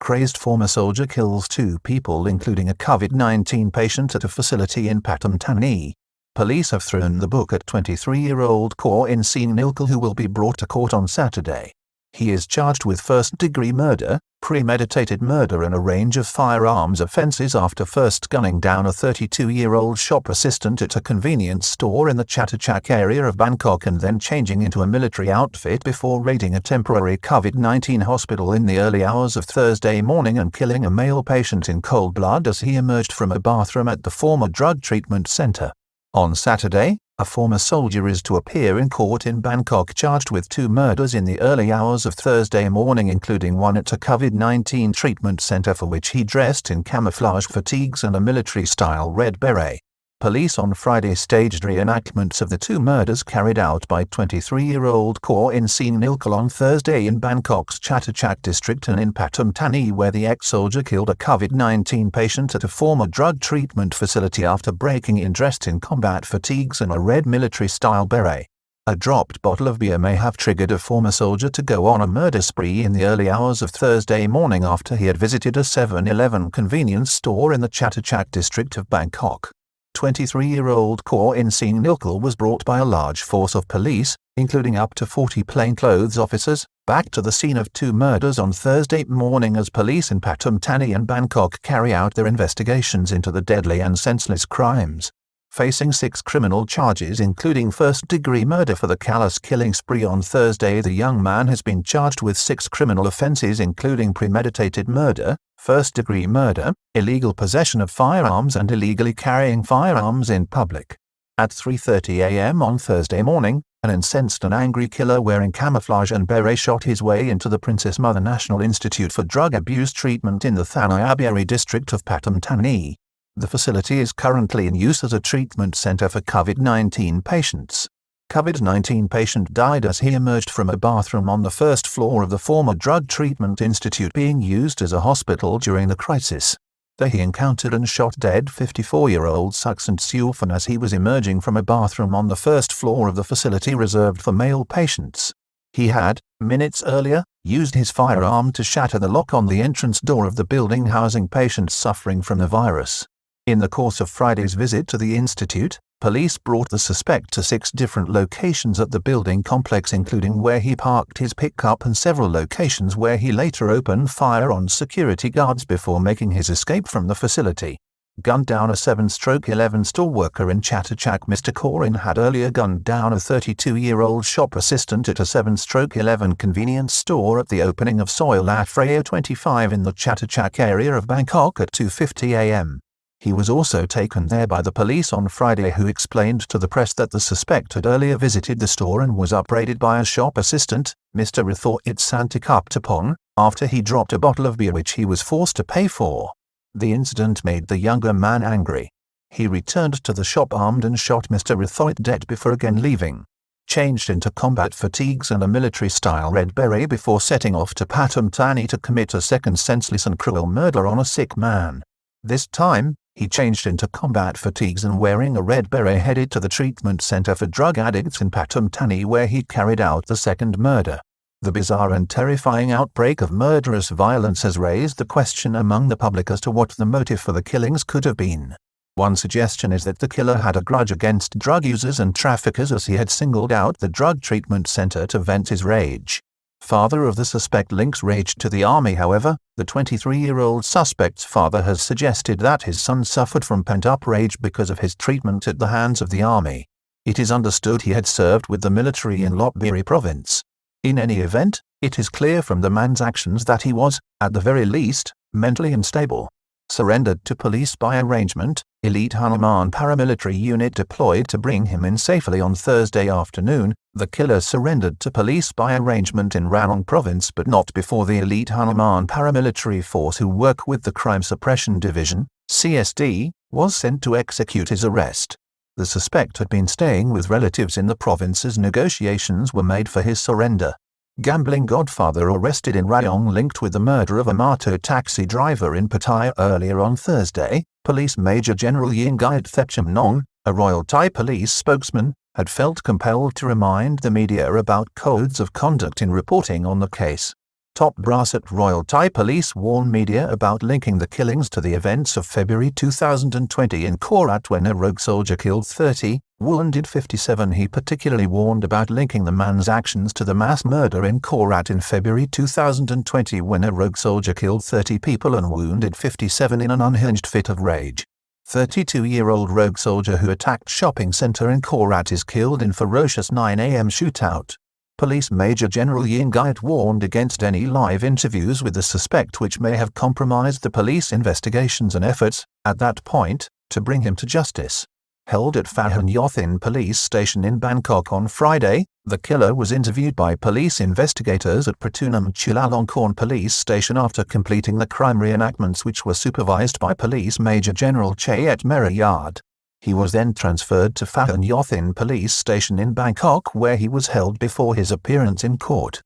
Crazed former soldier kills 2 people including a Covid-19 patient at a facility in Pathum Thani. Police have thrown the book at 23-year-old Kawin Saengnilkul, who will be brought to court on Saturday. He is charged with first-degree murder, premeditated murder and a range of firearms offences after first gunning down a 32-year-old shop assistant at a convenience store in the Chatuchak area of Bangkok and then changing into a military outfit before raiding a temporary Covid-19 hospital in the early hours of Thursday morning and killing a male patient in cold blood as he emerged from a bathroom at the former drug treatment centre. On Saturday, a former soldier is to appear in court in Bangkok charged with 2 murders in the early hours of Thursday morning, including one at a Covid-19 treatment center for which he dressed in camouflage fatigues and a military-style red beret. Police on Friday staged reenactments of the 2 murders carried out by 23-year-old Kawin Saengnilkul on Thursday in Bangkok's Chatuchak district and in Pathum Thani, where the ex-soldier killed a Covid-19 patient at a former drug treatment facility after breaking in dressed in combat fatigues and a red military-style beret. A dropped bottle of beer may have triggered a former soldier to go on a murder spree in the early hours of Thursday morning after he had visited a 7-Eleven convenience store in the Chatuchak district of Bangkok. 23-year-old Kawin Saengnilkul was brought by a large force of police, including up to 40 plainclothes officers, back to the scene of 2 murders on Thursday morning as police in Pathum Thani and Bangkok carry out their investigations into the deadly and senseless crimes. Facing 6 criminal charges including first-degree murder for the callous killing spree on Thursday, the young man has been charged with 6 criminal offences including premeditated murder, first-degree murder, illegal possession of firearms and illegally carrying firearms in public. At 3:30 a.m. on Thursday morning, an incensed and angry killer wearing camouflage and beret shot his way into the Princess Mother National Institute for Drug Abuse Treatment in the Thanayaburi district of Pathum Thani. The facility is currently in use as a treatment center for Covid-19 patients. Covid-19 patient died as he emerged from a bathroom on the first floor of the former drug treatment institute being used as a hospital during the crisis. There he encountered and shot dead 54-year-old Suksant Sufan as he was emerging from a bathroom on the first floor of the facility reserved for male patients. He had, minutes earlier, used his firearm to shatter the lock on the entrance door of the building housing patients suffering from the virus. In the course of Friday's visit to the institute, police brought the suspect to 6 different locations at the building complex, including where he parked his pickup and several locations where he later opened fire on security guards before making his escape from the facility. Gunned down a 7/11 store worker in Chatuchak. Mr. Kawin had earlier gunned down a 32-year-old shop assistant at a 7/11 convenience store at the opening of Soil at Freya 25 in the Chatuchak area of Bangkok at 2:50 a.m. He was also taken there by the police on Friday, who explained to the press that the suspect had earlier visited the store and was upbraided by a shop assistant, Mr. Rithort Santikaptapong, after he dropped a bottle of beer which he was forced to pay for. The incident made the younger man angry. He returned to the shop armed and shot Mr. Rithort dead before again leaving. Changed into combat fatigues and a military-style red beret before setting off to Pathum Thani to commit a second senseless and cruel murder on a sick man. This time, he changed into combat fatigues and wearing a red beret headed to the treatment center for drug addicts in Pathum Thani, where he carried out the second murder. The bizarre and terrifying outbreak of murderous violence has raised the question among the public as to what the motive for the killings could have been. One suggestion is that the killer had a grudge against drug users and traffickers, as he had singled out the drug treatment center to vent his rage. Father of the suspect links rage to the army. However, the 23-year-old suspect's father has suggested that his son suffered from pent-up rage because of his treatment at the hands of the army. It is understood he had served with the military in Lopburi province. In any event, it is clear from the man's actions that he was, at the very least, mentally unstable. Surrendered to police by arrangement, elite Hanuman paramilitary unit deployed to bring him in safely on Thursday afternoon. The killer surrendered to police by arrangement in Ranong province, but not before the elite Hanuman paramilitary force, who work with the Crime Suppression Division, CSD, was sent to execute his arrest. The suspect had been staying with relatives in the province as negotiations were made for his surrender. Gambling godfather arrested in Rayong linked with the murder of a Mato taxi driver in Pattaya earlier on Thursday. Police Major General Yingayat Thepcham, a Royal Thai police spokesman, had felt compelled to remind the media about codes of conduct in reporting on the case. Top brass at Royal Thai Police warn media about linking the killings to the events of February 2020 in Korat when a rogue soldier killed 30, wounded 57. He particularly warned about linking the man's actions to the mass murder in Korat in February 2020 when a rogue soldier killed 30 people and wounded 57 in an unhinged fit of rage. 32-year-old rogue soldier who attacked shopping center in Korat is killed in ferocious 9 a.m. shootout. Police Major General Yingait warned against any live interviews with the suspect which may have compromised the police investigations and efforts, at that point, to bring him to justice. Held at Pathum Thani police station in Bangkok on Friday, the killer was interviewed by police investigators at Pathum Chulalongkorn police station after completing the crime reenactments which were supervised by Police Major General Chayet Merayard. He was then transferred to Pathum Thani police station in Bangkok where he was held before his appearance in court.